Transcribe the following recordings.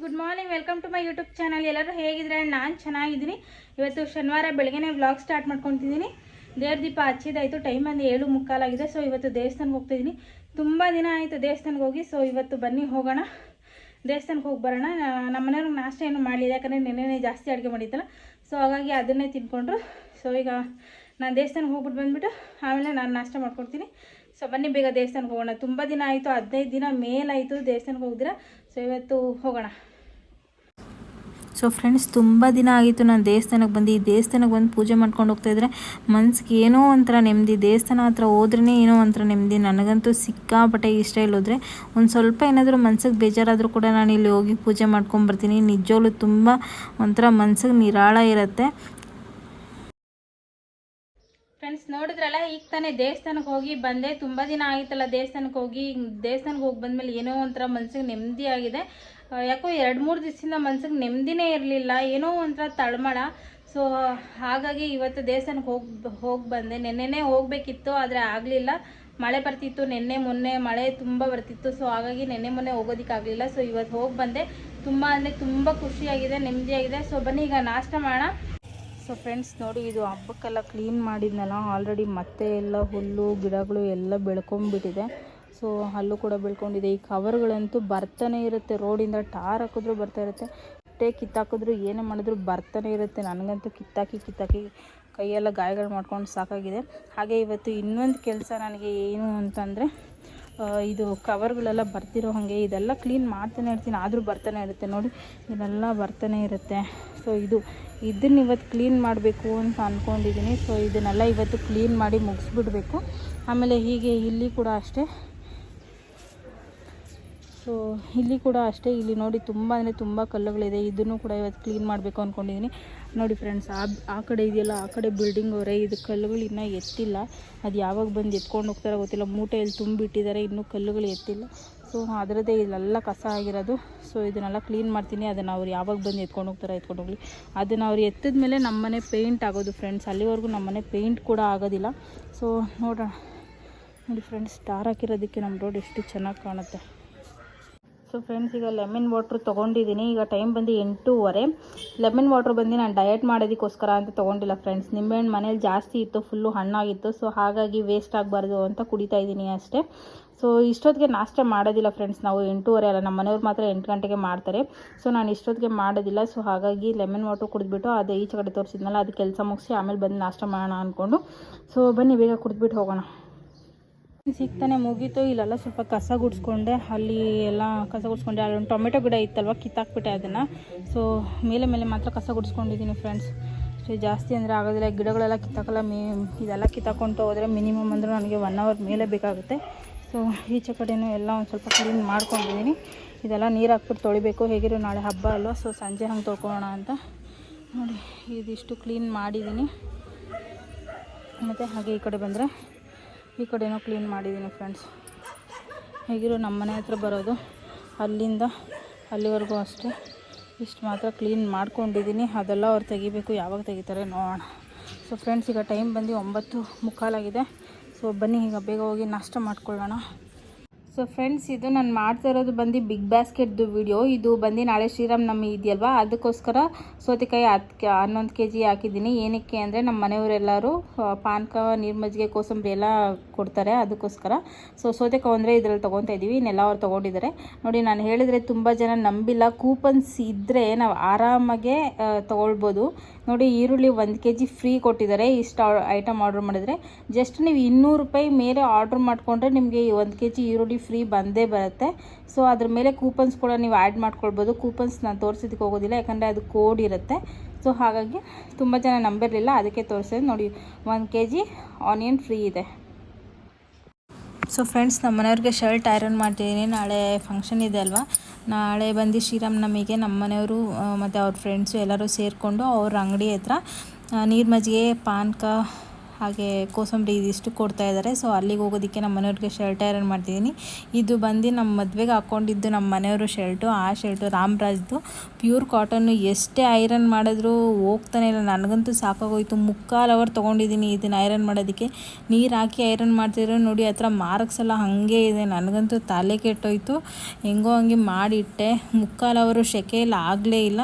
Good morning, welcome to my YouTube channel. ಎಲ್ಲರೂ ಹೇಗಿದ್ರೆ ನಾನು ಚೆನ್ನಾಗಿದ್ದೀನಿ. ಇವತ್ತು ಶನಿವಾರ ಬೆಳಗ್ಗೆ ವ್ಲಾಗ್ ಸ್ಟಾರ್ಟ್ ಮಾಡ್ಕೊತಿದ್ದೀನಿ. ದೇವ್ರ ದೀಪ ಹಚ್ಚಿದಾಯಿತು. ಟೈಮ್ ಒಂದು 7:45 ಸೊ ಇವತ್ತು ದೇವಸ್ಥಾನಕ್ಕೆ ಹೋಗ್ತಾಯಿದ್ದೀನಿ. ತುಂಬ ದಿನ ಆಯಿತು ದೇವಸ್ಥಾನಕ್ಕೆ ಹೋಗಿ. ಸೊ ಇವತ್ತು ಬನ್ನಿ ಹೋಗೋಣ, ದೇವಸ್ಥಾನಕ್ಕೆ ಹೋಗಿ ಬರೋಣ. ನಮ್ಮ ಮನೆಯವ್ರಿಗೆ ನಾಷ್ಟ ಏನು ಮಾಡಲಿಲ್ಲ, ಯಾಕಂದರೆ ನೆನ್ನೆ ಜಾಸ್ತಿ ಅಡುಗೆ ಮಾಡಿದ್ದಲ್ಲ. ಸೊ ಹಾಗಾಗಿ ಅದನ್ನೇ ತಿನ್ಕೊಂಡ್ರು. ಸೊ ಈಗ ನಾನು ದೇವಸ್ಥಾನಕ್ಕೆ ಹೋಗ್ಬಿಟ್ಟು ಬಂದುಬಿಟ್ಟು ಆಮೇಲೆ ನಾನು ನಾಷ್ಟ ಮಾಡ್ಕೊಡ್ತೀನಿ. ಸೊ ಬನ್ನಿ ಬೇಗ ದೇವಸ್ಥಾನಕ್ಕೆ ಹೋಗೋಣ. ತುಂಬ ದಿನ ಆಯಿತು, 15 ದಿನ ಮೇಲಾಯಿತು ದೇವಸ್ಥಾನಕ್ಕೆ ಹೋಗಿದ್ದೀರ. ಸೊ ಇವತ್ತು ಹೋಗೋಣ. ಸೊ ಫ್ರೆಂಡ್ಸ್, ತುಂಬ ದಿನ ಆಗಿತ್ತು ನಾನು ದೇವಸ್ಥಾನಕ್ಕೆ ಬಂದು. ಈ ದೇವಸ್ಥಾನಕ್ಕೆ ಬಂದು ಪೂಜೆ ಮಾಡ್ಕೊಂಡು ಹೋಗ್ತಾಯಿದ್ರೆ ಮನ್ಸಿಗೆ ಏನೋ ಒಂಥರ ನೆಮ್ಮದಿ. ದೇವಸ್ಥಾನ ಹತ್ರ ಹೋದ್ರೇ ಏನೋ ಒಂಥರ ನೆಮ್ಮದಿ. ನನಗಂತೂ ಸಿಕ್ಕಾಪಟ್ಟೆ ಇಷ್ಟ. ಇಲ್ಲೋದ್ರೆ ಒಂದು ಸ್ವಲ್ಪ ಏನಾದರೂ ಮನ್ಸಿಗೆ ಬೇಜಾರಾದರೂ ಕೂಡ ನಾನು ಇಲ್ಲಿ ಹೋಗಿ ಪೂಜೆ ಮಾಡ್ಕೊಂಬರ್ತೀನಿ. ನಿಜವಾಗ್ಲೂ ತುಂಬ ಒಂಥರ ಮನ್ಸಿಗೆ ನಿರಾಳ ಇರುತ್ತೆ. ಫ್ರೆಂಡ್ಸ್ ನೋಡಿದ್ರಲ್ಲ, ಈಗ ತಾನೇ ದೇವಸ್ಥಾನಕ್ಕೆ ಹೋಗಿ ಬಂದೆ. ತುಂಬ ದಿನ ಆಯಿತಲ್ಲ ದೇವಸ್ಥಾನಕ್ಕೆ ಹೋಗಿ ಬಂದಮೇಲೆ ಏನೋ ಒಂಥರ ಮನ್ಸಿಗೆ ನೆಮ್ಮದಿ ಆಗಿದೆ. ಯಾಕೋ 2-3 ದಿವಸದಿಂದ ಮನ್ಸಿಗೆ ನೆಮ್ಮದಿನೇ ಇರಲಿಲ್ಲ, ಏನೋ ಒಂಥರ ತಳಮಳ. ಸೊ ಹಾಗಾಗಿ ಇವತ್ತು ದೇವಸ್ಥಾನಕ್ಕೆ ಹೋಗಿ ಬಂದೆ. ನೆನ್ನೆನೇ ಹೋಗಬೇಕಿತ್ತು, ಆದರೆ ಆಗಲಿಲ್ಲ. ಮಳೆ ಬರ್ತಿತ್ತು, ನೆನ್ನೆ ಮೊನ್ನೆ ಮಳೆ ತುಂಬ ಬರ್ತಿತ್ತು. ಸೊ ಹಾಗಾಗಿ ನೆನ್ನೆ ಮೊನ್ನೆ ಹೋಗೋದಕ್ಕಾಗಲಿಲ್ಲ. ಸೊ ಇವತ್ತು ಹೋಗಿ ಬಂದೆ. ತುಂಬ ಅಂದರೆ ತುಂಬ ಖುಷಿಯಾಗಿದೆ, ನೆಮ್ಮದಿಯಾಗಿದೆ. ಸೊ ಬನ್ನಿ ಈಗ ನಾಷ್ಟ ಮಾಡೋಣ. ಸೊ ಫ್ರೆಂಡ್ಸ್ ನೋಡಿ, ಇದು ಹಬ್ಬಕ್ಕೆಲ್ಲ ಕ್ಲೀನ್ ಮಾಡಿದ್ನಲ್ಲ, ಆಲ್ರೆಡಿ ಮತ್ತೆ ಎಲ್ಲ ಹುಲ್ಲು ಗಿಡಗಳು ಎಲ್ಲ ಬೆಳ್ಕೊಂಬಿಟ್ಟಿದೆ. ಸೊ ಅಲ್ಲೂ ಕೂಡ ಬೆಳ್ಕೊಂಡಿದೆ. ಈ ಕವರ್ಗಳಂತೂ ಬರ್ತಾನೆ ಇರುತ್ತೆ. ರೋಡಿಂದ ಟಾರ್ ಹಾಕಿದ್ರು ಬರ್ತಾ ಇರುತ್ತೆ, ಕಿತ್ತಾಕಿದ್ರು ಏನೇ ಮಾಡಿದ್ರು ಬರ್ತಾನೆ ಇರುತ್ತೆ. ನನಗಂತೂ ಕಿತ್ತಾಕಿ ಕೈಯೆಲ್ಲ ಗಾಯಗಳು ಮಾಡ್ಕೊಂಡು ಸಾಕಾಗಿದೆ. ಹಾಗೆ ಇವತ್ತು ಇನ್ನೊಂದು ಕೆಲಸ ನನಗೆ ಏನು ಅಂತಂದರೆ, ಇದು ಕವರ್ಗಳೆಲ್ಲ ಬರ್ತಿರೋ ಹಾಗೆ ಇದೆಲ್ಲ ಕ್ಲೀನ್ ಮಾಡ್ತಾನೆ ಇರ್ತೀನಿ, ಆದರೂ ಬರ್ತಾನೆ ಇರುತ್ತೆ. ನೋಡಿ ಇದೆಲ್ಲ ಬರ್ತಾನೆ ಇರುತ್ತೆ. ಸೊ ಇದನ್ನು ಇವತ್ತು ಕ್ಲೀನ್ ಮಾಡಬೇಕು ಅಂತ ಅಂದ್ಕೊಂಡಿದ್ದೀನಿ. ಸೊ ಇದನ್ನೆಲ್ಲ ಇವತ್ತು ಕ್ಲೀನ್ ಮಾಡಿ ಮುಗಿಸ್ಬಿಡ್ಬೇಕು. ಆಮೇಲೆ ಹೀಗೆ ಇಲ್ಲಿ ಕೂಡ ಅಷ್ಟೇ. ಸೊ ಇಲ್ಲಿ ಕೂಡ ಅಷ್ಟೇ. ಇಲ್ಲಿ ನೋಡಿ ತುಂಬ ಅಂದರೆ ತುಂಬ ಕಲ್ಲುಗಳಿದೆ. ಇದನ್ನು ಕೂಡ ಇವತ್ತು ಕ್ಲೀನ್ ಮಾಡಬೇಕು ಅಂದ್ಕೊಂಡಿದ್ದೀನಿ. ನೋಡಿ ಫ್ರೆಂಡ್ಸ್, ಆ ಕಡೆ ಇದೆಯಲ್ಲ, ಆ ಕಡೆ ಬಿಲ್ಡಿಂಗ್ ಅವರೇ, ಇದು ಕಲ್ಲುಗಳು ಇನ್ನೂ ಎತ್ತಿಲ್ಲ. ಅದು ಯಾವಾಗ ಬಂದು ಎತ್ಕೊಂಡು ಹೋಗ್ತಾರೋ ಗೊತ್ತಿಲ್ಲ. ಮೂಟೆಯಲ್ಲಿ ತುಂಬಿಟ್ಟಿದ್ದಾರೆ, ಇನ್ನೂ ಕಲ್ಲುಗಳು ಎತ್ತಿಲ್ಲ. ಸೊ ಅದರದ್ದೇ ಇಲ್ಲೆಲ್ಲ ಕಸ ಆಗಿರೋದು. ಸೊ ಇದನ್ನೆಲ್ಲ ಕ್ಲೀನ್ ಮಾಡ್ತೀನಿ. ಅದನ್ನು ಅವ್ರು ಯಾವಾಗ ಬಂದು ಎತ್ಕೊಂಡು ಹೋಗ್ತಾರೋ ಎತ್ಕೊಂಡು ಹೋಗಲಿ. ಅದನ್ನು ಅವ್ರು ಎತ್ತಿದ ಮೇಲೆ ನಮ್ಮನೆ ಪೇಂಟ್ ಆಗೋದು ಫ್ರೆಂಡ್ಸ್. ಅಲ್ಲಿವರೆಗೂ ನಮ್ಮನೆ ಪೇಂಟ್ ಕೂಡ ಆಗೋದಿಲ್ಲ. ಸೊ ನೋಡೋಣ. ನೋಡಿ ಫ್ರೆಂಡ್ಸ್, ಸ್ಟಾರ್ ಹಾಕಿರೋದಕ್ಕೆ ನಮ್ಮ ರೋಡ್ ಎಷ್ಟು ಚೆನ್ನಾಗಿ ಕಾಣುತ್ತೆ. ಸೊ ಫ್ರೆಂಡ್ಸ್, ಈಗ ಲೆಮನ್ ವಾಟ್ರ್ ತೊಗೊಂಡಿದ್ದೀನಿ. ಈಗ ಟೈಮ್ ಬಂದು 8:15. ಲೆಮನ್ ವಾಟ್ರ್ ಬಂದು ನಾನು ಡಯಟ್ ಮಾಡೋದಕ್ಕೋಸ್ಕರ ಅಂತ ತೊಗೊಂಡಿಲ್ಲ ಫ್ರೆಂಡ್ಸ್. ನಿಂಬೆಹಣ್ಣು ಮನೇಲಿ ಜಾಸ್ತಿ ಇತ್ತು, ಫುಲ್ಲು ಹಣ್ಣಾಗಿತ್ತು. ಸೊ ಹಾಗಾಗಿ ವೇಸ್ಟ್ ಆಗಬಾರ್ದು ಅಂತ ಕುಡಿತಾ ಇದ್ದೀನಿ ಅಷ್ಟೇ. ಸೊ ಇಷ್ಟೊತ್ತಿಗೆ ನಾಷ್ಟ ಮಾಡೋದಿಲ್ಲ ಫ್ರೆಂಡ್ಸ್ ನಾವು. 8:30 ಅಲ್ಲ, ನಮ್ಮ ಮನೆಯವ್ರು ಮಾತ್ರ 8 ಗಂಟೆಗೆ ಮಾಡ್ತಾರೆ. ಸೊ ನಾನು ಇಷ್ಟೊತ್ತಿಗೆ ಮಾಡೋದಿಲ್ಲ. ಸೊ ಹಾಗಾಗಿ ಲೆಮನ್ ವಾಟ್ರ್ ಕುಡಿದ್ಬಿಟ್ಟು ಅದು ಈಚೆ ಕಡೆ ತೋರಿಸಿದ್ನಲ್ಲ, ಅದು ಕೆಲಸ ಮುಗಿಸಿ ಆಮೇಲೆ ಬಂದು ನಾಷ್ಟ ಮಾಡೋಣ ಅಂದ್ಕೊಂಡು. ಸೊ ಬನ್ನಿ ಬೇಗ ಕುಡಿದ್ಬಿಟ್ಟು ಹೋಗೋಣ. ಸಿಗ್ತಾನೆ ಮುಗೀತು. ಇಲ್ಲೆಲ್ಲ ಸ್ವಲ್ಪ ಕಸ ಗುಡಿಸ್ಕೊಂಡೆ. ಅಲ್ಲಿ ಎಲ್ಲ ಕಸ ಗುಡಿಸ್ಕೊಂಡೆ. ಅಲ್ಲೊಂದು ಟೊಮೆಟೊ ಗಿಡ ಇತ್ತಲ್ವ, ಕಿತ್ತಾಕ್ಬಿಟ್ಟೆ ಅದನ್ನು. ಸೊ ಮೇಲೆ ಮಾತ್ರ ಕಸ ಗುಡಿಸ್ಕೊಂಡಿದ್ದೀನಿ ಫ್ರೆಂಡ್ಸ್. ಸೊ ಜಾಸ್ತಿ ಅಂದರೆ ಆಗೋದಿಲ್ಲ, ಗಿಡಗಳೆಲ್ಲ ಕಿತ್ತಾಕಲ್ಲ. ಇದೆಲ್ಲ ಕಿತ್ತಾಕೊಂಡು ಹೋದರೆ ಮಿನಿಮಮ್ ಅಂದರೂ ನನಗೆ 1 ಅವರ್ ಮೇಲೆ ಬೇಕಾಗುತ್ತೆ. ಸೊ ಈಚೆ ಕಡೆಯೂ ಎಲ್ಲ ಒಂದು ಸ್ವಲ್ಪ ಕ್ಲೀನ್ ಮಾಡ್ಕೊಂಡಿದ್ದೀನಿ. ಇದೆಲ್ಲ ನೀರು ಹಾಕ್ಬಿಟ್ಟು ತೊಳಿಬೇಕು. ಹೇಗಿರೋ ನಾಳೆ ಹಬ್ಬ ಅಲ್ವ, ಸೊ ಸಂಜೆ ಹಂಗೆ ತೊಳ್ಕೊಳ್ಳೋಣ ಅಂತ ನೋಡಿ ಇದಿಷ್ಟು ಕ್ಲೀನ್ ಮಾಡಿದ್ದೀನಿ. ಮತ್ತು ಹಾಗೆ ಈ ಕಡೆ ಬಂದರೆ ಈ ಕಡೆನೂ ಕ್ಲೀನ್ ಮಾಡಿದ್ದೀನಿ ಫ್ರೆಂಡ್ಸ್. ಹೇಗಿರೋ ನಮ್ಮ ಮನೆ ಹತ್ರ ಬರೋದು, ಅಲ್ಲಿಂದ ಅಲ್ಲಿವರೆಗೂ ಅಷ್ಟೇ. ಇಷ್ಟು ಮಾತ್ರ ಕ್ಲೀನ್ ಮಾಡ್ಕೊಂಡಿದ್ದೀನಿ. ಅದೆಲ್ಲ ಅವ್ರು ತೆಗಿಬೇಕು, ಯಾವಾಗ ತೆಗಿತಾರೆ ನೋಡೋಣ. ಸೊ ಫ್ರೆಂಡ್ಸ್, ಈಗ ಟೈಮ್ ಬಂದು 9:45 ಆಗಿದೆ. ಸೊ ಬನ್ನಿ ಈಗ ಬೇಗ ಹೋಗಿ ನಾಷ್ಟ ಮಾಡ್ಕೊಳ್ಳೋಣ. ಸೊ ಫ್ರೆಂಡ್ಸ್, ಇದು ನಾನು ಮಾಡ್ತಾ ಇರೋದು ಬಂದು ಬಿಗ್ ಬಾಸ್ಕೆಟ್ದು ವಿಡಿಯೋ. ಇದು ಬಂದು ನಾಳೆ ಶ್ರೀರಾಮನವಮಿ ಇದೆಯಲ್ವ, ಅದಕ್ಕೋಸ್ಕರ ಸೌತೆಕಾಯಿ 11 kg ಹಾಕಿದ್ದೀನಿ. ಏನಕ್ಕೆ ಅಂದರೆ ನಮ್ಮ ಮನೆಯವರೆಲ್ಲರೂ ಪಾನಕ, ನೀರು ಮಜ್ಜಿಗೆ, ಕೋಸಂಬರಿ ಎಲ್ಲ ಕೊಡ್ತಾರೆ, ಅದಕ್ಕೋಸ್ಕರ. ಸೊ ಸೌತೆಕಾಯಿ ಅಂದರೆ ಇದರಲ್ಲಿ ತೊಗೊತಾ ಇದ್ದೀವಿ. ಇನ್ನೆಲ್ಲ ಅವ್ರು ತೊಗೊಂಡಿದ್ದಾರೆ. ನೋಡಿ, ನಾನು ಹೇಳಿದರೆ ತುಂಬ ಜನ ನಂಬಿಲ್ಲ. ಕೂಪನ್ಸ್ ಇದ್ದರೆ ನಾವು ಆರಾಮಾಗೆ ತೊಗೊಳ್ಬೋದು. ನೋಡಿ, ಈರುಳ್ಳಿ 1 kg ಫ್ರೀ ಕೊಟ್ಟಿದ್ದಾರೆ. ಇಷ್ಟು ಐಟಮ್ ಆರ್ಡ್ರ್ ಮಾಡಿದರೆ. ಜಸ್ಟ್ ನೀವು 200 ರೂಪಾಯಿ ಮೇಲೆ ಆರ್ಡ್ರ್ ಮಾಡಿಕೊಂಡ್ರೆ ನಿಮಗೆ 1 kg ಈರುಳ್ಳಿ ಫ್ರೀ ಬಂದೇ ಬರುತ್ತೆ. ಸೊ ಅದ್ರ ಮೇಲೆ ಕೂಪನ್ಸ್ ಕೂಡ ನೀವು ಆ್ಯಡ್ ಮಾಡ್ಕೊಳ್ಬೋದು. ಕೂಪನ್ಸ್ ನಾನು ತೋರಿಸೋದಕ್ಕೆ ಹೋಗೋದಿಲ್ಲ, ಯಾಕಂದರೆ ಅದು ಕೋಡ್ ಇರುತ್ತೆ. ಸೊ ಹಾಗಾಗಿ ತುಂಬ ಜನ ನಂಬಿರಲಿಲ್ಲ, ಅದಕ್ಕೆ ತೋರಿಸಿದೆ. ನೋಡಿ, 1 kg ಆನಿಯನ್ ಫ್ರೀ ಇದೆ. ಸೊ ಫ್ರೆಂಡ್ಸ್, ನಮ್ಮ ಮನೆಯವ್ರಿಗೆ ಶರ್ಟ್ ಐರನ್ ಮಾಡ್ತಿದ್ದೀನಿ. ನಾಳೆ ಫಂಕ್ಷನ್ ಇದೆ ಅಲ್ವಾ, ನಾಳೆ ಬಂದು ಶ್ರೀರಾಮನವಮಿಗೆ ನಮ್ಮ ಮನೆಯವರು ಮತ್ತು ಅವ್ರ ಫ್ರೆಂಡ್ಸು ಎಲ್ಲರೂ ಸೇರಿಕೊಂಡು ಅವ್ರ ಅಂಗಡಿ ಹತ್ರ ನೀರು ಮಜ್ಜಿಗೆ, ಪಾನಕ ಹಾಗೆ ಕೋಸಂಬರಿ ಇದಿಷ್ಟು ಕೊಡ್ತಾ ಇದ್ದಾರೆ. ಸೊ ಅಲ್ಲಿಗೆ ಹೋಗೋದಕ್ಕೆ ನಮ್ಮ ಮನೆಯವ್ರಿಗೆ ಶರ್ಟ್ ಐರನ್ ಮಾಡ್ತಿದ್ದೀನಿ. ಇದು ಬಂದು ನಮ್ಮ ಮದುವೆಗೆ ಹಾಕ್ಕೊಂಡಿದ್ದು ನಮ್ಮ ಮನೆಯವರು ಶರ್ಟು. ಆ ಶರ್ಟು ರಾಮ್ರಾಜ್ದು ಪ್ಯೂರ್ ಕಾಟನ್ನು. ಎಷ್ಟೇ ಐರನ್ ಮಾಡಿದ್ರೂ ಹೋಗ್ತಾನೆ ಇಲ್ಲ. ನನಗಂತೂ ಸಾಕಾಗೋಯ್ತು. 3/4 ಅವರ್ ತೊಗೊಂಡಿದ್ದೀನಿ ಇದನ್ನು ಐರನ್ ಮಾಡೋದಕ್ಕೆ. ನೀರು ಹಾಕಿ ಐರನ್ ಮಾಡ್ತಿದ್ರು ನೋಡಿ, ಆ ಥರ ಮಾರ್ಕ್ಸ್ ಎಲ್ಲ ಹಾಗೆ ಇದೆ. ನನಗಂತೂ ತಲೆ ಕೆಟ್ಟೋಯ್ತು. ಹೆಂಗೋ ಹಂಗೆ ಮಾಡಿಟ್ಟೆ. 3/4 ಅವರು ಸೆಕೆಯಲ್ಲಿ ಆಗಲೇ ಇಲ್ಲ.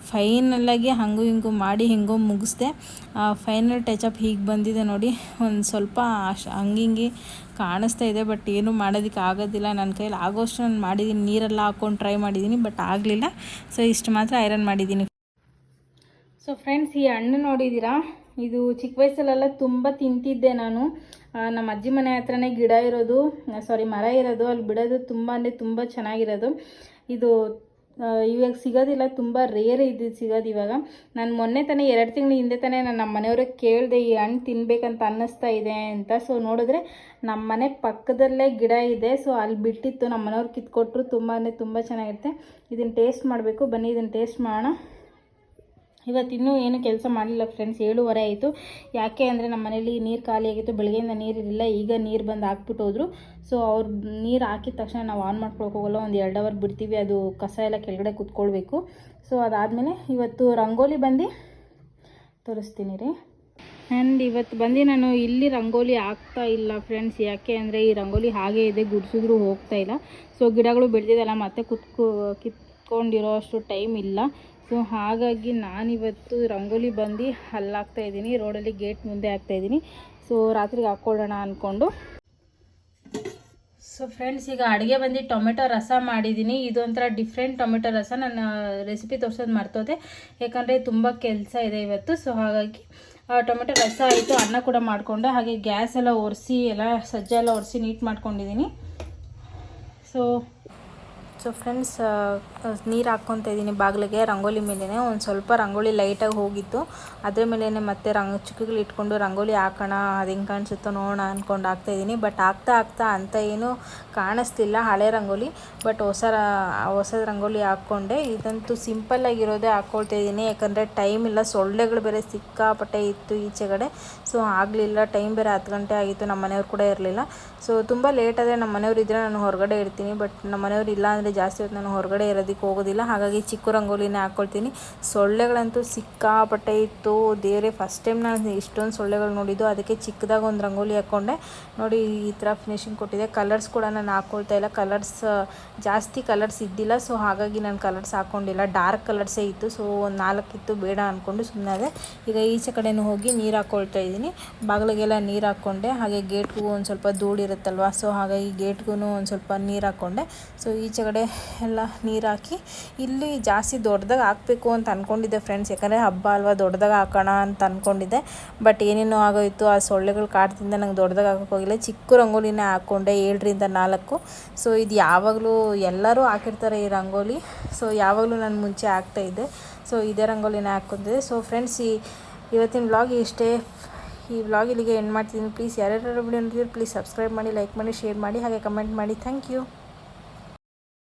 ಫೈನಲ್ಲಾಗಿ ಹಂಗೂ ಹಿಂಗೂ ಮಾಡಿ ಹೆಂಗೋ ಮುಗಿಸ್ದೆ. ಫೈನಲ್ ಟಚಪ್ ಹೀಗೆ ಬಂದಿದೆ ನೋಡಿ. ಒಂದು ಸ್ವಲ್ಪ ಹಂಗೆ ಕಾಣಿಸ್ತಾ ಇದೆ, ಬಟ್ ಏನೂ ಮಾಡೋದಕ್ಕೆ ಆಗೋದಿಲ್ಲ. ನನ್ನ ಕೈಯಲ್ಲಿ ಆಗೋಷ್ಟು ನಾನು ಮಾಡಿದ್ದೀನಿ. ನೀರೆಲ್ಲ ಹಾಕ್ಕೊಂಡು ಟ್ರೈ ಮಾಡಿದ್ದೀನಿ, ಬಟ್ ಆಗಲಿಲ್ಲ. ಸೊ ಇಷ್ಟು ಮಾತ್ರ ಐರನ್ ಮಾಡಿದ್ದೀನಿ. ಸೊ ಫ್ರೆಂಡ್ಸ್, ಈ ಹಣ್ಣು ನೋಡಿದ್ದೀರಾ? ಇದು ಚಿಕ್ಕ ವಯಸ್ಸಲ್ಲೆಲ್ಲ ತುಂಬ ತಿಂತಿದ್ದೆ ನಾನು. ನಮ್ಮ ಅಜ್ಜಿ ಮನೆ ಹತ್ರನೇ ಗಿಡ ಇರೋದು, ಮರ ಇರೋದು. ಅಲ್ಲಿ ಬಿಡೋದು ತುಂಬ ಚೆನ್ನಾಗಿರೋದು. ಇದು ಇವಾಗ ಸಿಗೋದಿಲ್ಲ, ತುಂಬ ರೇರ್ ಇದು ಸಿಗೋದು ಇವಾಗ. ನಾನು ಮೊನ್ನೆ ತಾನೇ 2 ತಿಂಗಳ ಹಿಂದೆ ತಾನೇ ನಮ್ಮ ಮನೆಯವ್ರಿಗೆ ಕೇಳಿದೆ ಈ ಹಣ್ಣು ತಿನ್ಬೇಕಂತ ಅನ್ನಿಸ್ತಾ ಇದೆ ಅಂತ. ಸೊ ನೋಡಿದ್ರೆ ನಮ್ಮ ಮನೆ ಪಕ್ಕದಲ್ಲೇ ಗಿಡ ಇದೆ. ಸೊ ಅಲ್ಲಿ ಬಿಟ್ಟಿತ್ತು, ನಮ್ಮ ಮನೆಯವ್ರು ಕಿತ್ಕೊಟ್ರು. ತುಂಬ ಚೆನ್ನಾಗಿರುತ್ತೆ. ಇದನ್ನು ಟೇಸ್ಟ್ ಮಾಡಬೇಕು. ಬನ್ನಿ ಇದನ್ನು ಟೇಸ್ಟ್ ಮಾಡೋಣ. ಇವತ್ತಿನ್ನೂ ಏನು ಕೆಲಸ ಮಾಡಲಿಲ್ಲ ಫ್ರೆಂಡ್ಸ್. 7:15 ಆಯಿತು. ಯಾಕೆ ಅಂದರೆ ನಮ್ಮ ಮನೇಲಿ ನೀರು ಖಾಲಿ ಆಗಿತ್ತು. ಬೆಳಗ್ಗೆಯಿಂದ ನೀರಿರಲಿಲ್ಲ. ಈಗ ನೀರು ಬಂದು ಹಾಕ್ಬಿಟ್ಟು ಹೋದರು. ಸೊ ಅವ್ರು ನೀರು ಹಾಕಿದ ತಕ್ಷಣ ನಾವು ಆನ್ ಮಾಡ್ಕೊಳಕ್ಕೆ ಹೋಗಲ್ಲ. ಒಂದು 2 ಅವರ್ ಬಿಡ್ತೀವಿ. ಅದು ಕಸ ಎಲ್ಲ ಕೆಳಗಡೆ ಕುತ್ಕೊಳ್ಬೇಕು. ಸೊ ಅದಾದಮೇಲೆ ಇವತ್ತು ರಂಗೋಲಿ ಬಂದು ತೋರಿಸ್ತೀನಿ ರೀ. ಆ್ಯಂಡ್ ಇವತ್ತು ಬಂದು ನಾನು ಇಲ್ಲಿ ರಂಗೋಲಿ ಹಾಕ್ತಾ ಇಲ್ಲ ಫ್ರೆಂಡ್ಸ್. ಯಾಕೆ ಅಂದರೆ ಈ ರಂಗೋಲಿ ಹಾಗೇ ಇದೆ, ಗುಡಿಸಿದ್ರೂ ಹೋಗ್ತಾ ಇಲ್ಲ. ಸೊ ಗಿಡಗಳು ಬೆಳೆದಿದ್ದಲ್ಲ, ಮತ್ತೆ ಕಿತ್ಕೊಂಡಿರೋ ಅಷ್ಟು ಟೈಮ್ ಇಲ್ಲ. ಸೊ ಹಾಗಾಗಿ ನಾನಿವತ್ತು ರಂಗೋಲಿ ಬಂದು ಅಲ್ಲಾಕ್ತಾಯಿದ್ದೀನಿ. ರೋಡಲ್ಲಿ ಗೇಟ್ ಮುಂದೆ ಹಾಕ್ತಾಯಿದ್ದೀನಿ. ಸೊ ರಾತ್ರಿಗೆ ಹಾಕ್ಕೊಳ್ಳೋಣ ಅಂದ್ಕೊಂಡು. ಸೊ ಫ್ರೆಂಡ್ಸ್, ಈಗ ಅಡುಗೆ ಬಂದು ಟೊಮೆಟೊ ರಸ ಮಾಡಿದ್ದೀನಿ. ಇದು ಒಂಥರ ಡಿಫ್ರೆಂಟ್ ಟೊಮೆಟೊ ರಸ. ನಾನು ರೆಸಿಪಿ ತೋರಿಸೋದು ಮರ್ತೋದೆ, ಯಾಕಂದರೆ ತುಂಬ ಕೆಲಸ ಇದೆ ಇವತ್ತು. ಸೊ ಹಾಗಾಗಿ ಟೊಮೆಟೊ ರಸ ಆಯಿತು. ಅನ್ನ ಕೂಡ ಮಾಡಿಕೊಂಡೆ. ಹಾಗೆ ಗ್ಯಾಸ್ ಎಲ್ಲ ಒರೆಸಿ ಸಜ್ಜೆಲ್ಲ ಒರೆಸಿ ನೀಟ್ ಮಾಡ್ಕೊಂಡಿದ್ದೀನಿ. ಸೊ ಫ್ರೆಂಡ್ಸ್, ನೀರು ಹಾಕ್ಕೊತಾ ಇದ್ದೀನಿ ಬಾಗಿಲಿಗೆ. ರಂಗೋಲಿ ಮೇಲೇ ಒಂದು ಸ್ವಲ್ಪ ರಂಗೋಲಿ ಲೈಟಾಗಿ ಹೋಗಿತ್ತು. ಅದ್ರ ಮೇಲೇ ಮತ್ತೆ ಚುಕ್ಕಿಗಳು ಇಟ್ಕೊಂಡು ರಂಗೋಲಿ ಹಾಕೋಣ, ಅದು ಹೆಂಗೆ ಕಾಣಿಸುತ್ತೋ ನೋಡೋಣ ಅಂದ್ಕೊಂಡು ಹಾಕ್ತಾಯಿದ್ದೀನಿ. ಬಟ್ ಆಗ್ತಾ ಅಂತ ಏನೂ ಕಾಣಿಸ್ತಿಲ್ಲ, ಹಳೆ ರಂಗೋಲಿ. ಬಟ್ ಹೊಸದು ರಂಗೋಲಿ ಹಾಕ್ಕೊಂಡೆ. ಇದಂತೂ ಸಿಂಪಲ್ಲಾಗಿರೋದೇ ಹಾಕ್ಕೊಳ್ತಾ ಇದ್ದೀನಿ, ಯಾಕಂದರೆ ಟೈಮ್ ಇಲ್ಲ. ಸೊಳ್ಳೆಗಳು ಬೇರೆ ಸಿಕ್ಕಾಪಟ್ಟೆ ಇತ್ತು ಈಚೆಗಡೆ. ಸೊ ಆಗಲಿಲ್ಲ. ಟೈಮ್ ಬೇರೆ 10 ಗಂಟೆ ಆಗಿತ್ತು. ನಮ್ಮ ಮನೆಯವ್ರು ಕೂಡ ಇರಲಿಲ್ಲ. ಸೊ ತುಂಬ ಲೇಟ್ ಆದರೆ ನಮ್ಮ ಮನೆಯವ್ರು ಇದ್ದರೆ ನಾನು ಹೊರಗಡೆ ಇರ್ತೀನಿ. ಬಟ್ ನಮ್ಮ ಮನೆಯವ್ರು ಇಲ್ಲ ಅಂದರೆ ಜಾಸ್ತಿ ಹೊತ್ತು ನಾನು ಹೊರಗಡೆ ಇರೋದಕ್ಕೆ ಹೋಗೋದಿಲ್ಲ. ಹಾಗಾಗಿ ಚಿಕ್ಕ ರಂಗೋಲಿನೇ ಹಾಕ್ಕೊಳ್ತೀನಿ. ಸೊಳ್ಳೆಗಳಂತೂ ಸಿಕ್ಕಾಪಟ್ಟೆ ಇತ್ತು. ದೇವರೇ, ಫಸ್ಟ್ ಟೈಮ್ ನಾನು ಇಷ್ಟೊಂದು ಸೊಳ್ಳೆಗಳು ನೋಡಿದ್ದು. ಅದಕ್ಕೆ ಚಿಕ್ಕದಾಗಿ ಒಂದು ರಂಗೋಲಿ ಹಾಕ್ಕೊಂಡೆ. ನೋಡಿ ಈ ಥರ ಫಿನಿಶಿಂಗ್ ಕೊಟ್ಟಿದೆ. ಕಲರ್ಸ್ ಕೂಡ ನಾನು ಹಾಕ್ಕೊಳ್ತಾ ಇಲ್ಲ. ಜಾಸ್ತಿ ಕಲರ್ಸ್ ಇದ್ದಿಲ್ಲ. ಸೊ ಹಾಗಾಗಿ ನಾನು ಕಲರ್ಸ್ ಹಾಕ್ಕೊಂಡಿಲ್ಲ. ಡಾರ್ಕ್ ಕಲರ್ಸೇ ಇತ್ತು. ಸೊ ಒಂದು 4 ಇತ್ತು, ಬೇಡ ಅಂದ್ಕೊಂಡು ಸುಮ್ಮನೆ ಅದೇ. ಈಗ ಈಚೆ ಕಡೆನೂ ಹೋಗಿ ನೀರು ಹಾಕ್ಕೊಳ್ತಾ ಇದ್ದೀನಿ. ಬಾಗಿಲಿಗೆಲ್ಲ ನೀರು ಹಾಕ್ಕೊಂಡೆ. ಹಾಗೆ ಗೇಟ್ಗೂ ಒಂದು ಸ್ವಲ್ಪ ಧೂಳಿರುತ್ತಲ್ವ. ಸೊ ಹಾಗಾಗಿ ಗೇಟ್ಗೂ ಒಂದು ಸ್ವಲ್ಪ ನೀರು ಹಾಕ್ಕೊಂಡೆ. ಸೊ ಈಚೆ ಕಡೆ ಎಲ್ಲ ನೀರು ಹಾಕಿ ಇಲ್ಲಿ ಜಾಸ್ತಿ ದೊಡ್ಡದಾಗಿ ಹಾಕಬೇಕು ಅಂತ ಅಂದ್ಕೊಂಡಿದ್ದೆ ಫ್ರೆಂಡ್ಸ್. ಯಾಕಂದರೆ ಹಬ್ಬ ಅಲ್ವಾ, ದೊಡ್ಡದಾಗಿ ಹಾಕೋಣ ಅಂತ ಅಂದ್ಕೊಂಡಿದ್ದೆ. ಬಟ್ ಏನೇನೋ ಆಗೋಯಿತು. ಆ ಸೊಳ್ಳೆಗಳು ಕಾಟದಿಂದ ನಂಗೆ ದೊಡ್ಡದಾಗಿ ಹಾಕೋಕೆ ಹೋಗಿಲ್ಲ. ಚಿಕ್ಕ ರಂಗೋಲಿನೇ ಹಾಕ್ಕೊಂಡೆ, 7ರಿಂದ 4. ಸೊ ಇದು ಯಾವಾಗಲೂ ಎಲ್ಲರೂ ಹಾಕಿರ್ತಾರೆ ಈ ರಂಗೋಲಿ. ಸೊ ಯಾವಾಗಲೂ ನಾನು ಮುಂಚೆ ಹಾಕ್ತಾಯಿದ್ದೆ. ಸೊ ಇದೇ ರಂಗೋಲಿನೇ ಹಾಕ್ಕೊತಿದ್ದೆ. ಸೊ ಫ್ರೆಂಡ್ಸ್, ಇವತ್ತಿನ ವ್ಲಾಗ್ ಇಷ್ಟೇ. ಈ ವ್ಲಾಗ್ ಇಲ್ಲಿಗೆ ಎಂಡ್ ಮಾಡ್ತಿದ್ದೀನಿ. ಪ್ಲೀಸ್ ಯಾರ್ಯಾರು ವಿಡಿಯೋ ನೋಡ್ತಿದ್ರು ಪ್ಲೀಸ್ ಸಬ್ಸ್ಕ್ರೈಬ್ ಮಾಡಿ, ಲೈಕ್ ಮಾಡಿ, ಶೇರ್ ಮಾಡಿ, ಹಾಗೆ ಕಮೆಂಟ್ ಮಾಡಿ. Thank you.